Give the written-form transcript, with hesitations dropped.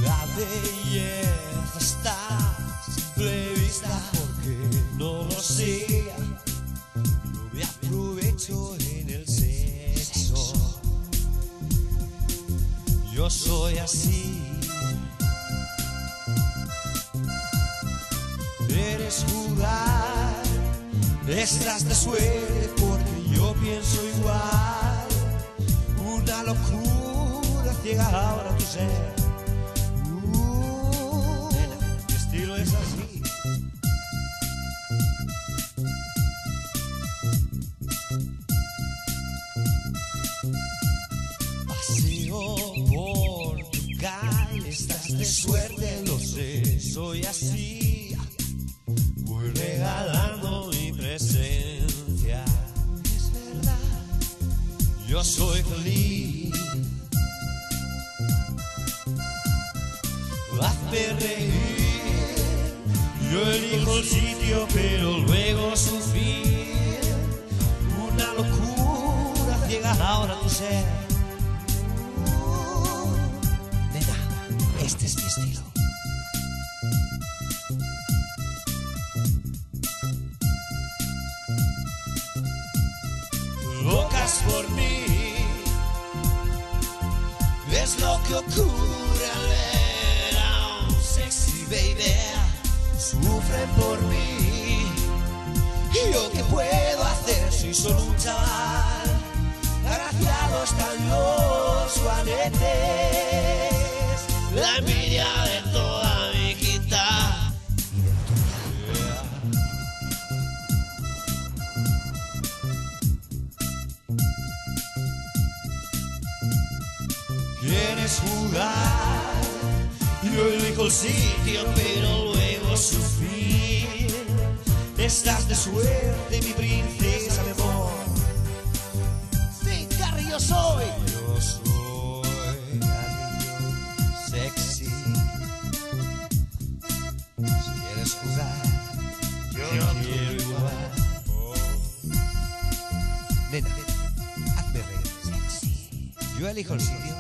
La belleza está a simple vista, porque no lo sea. No me aprovecho en el sexo. Yo soy así. Quieres jugar, estás de suerte, porque yo pienso igual. Una locura ciega ahora tu ser. Mi estilo es así. Paseo por tu calle, estás de suerte, lo sé, soy así. Voy regalando mi presencia. Es verdad, yo soy feliz. Hazme reír, yo elijo el sitio, pero luego sufrir. Una locura ciega ahora tu ser. Nena, este es mi estilo. Locas por mí, es lo que ocurre al ver a un sexy baby. Sufren por mí. ¿Y yo qué puedo hacer si soy un chaval? Agraciados están los juanetes, la envidia de toda mi quinta y de tuya. ¿Quieres jugar? Yo elijo el sitio, pero luego sufrir. Estás de suerte, mi princesa, mi amor. Sí, Carrie, yo soy. Yo soy Carrie, sexy. Si quieres jugar, yo quiero igual. Nena, hazme reír, sexy. Yo elijo el sitio.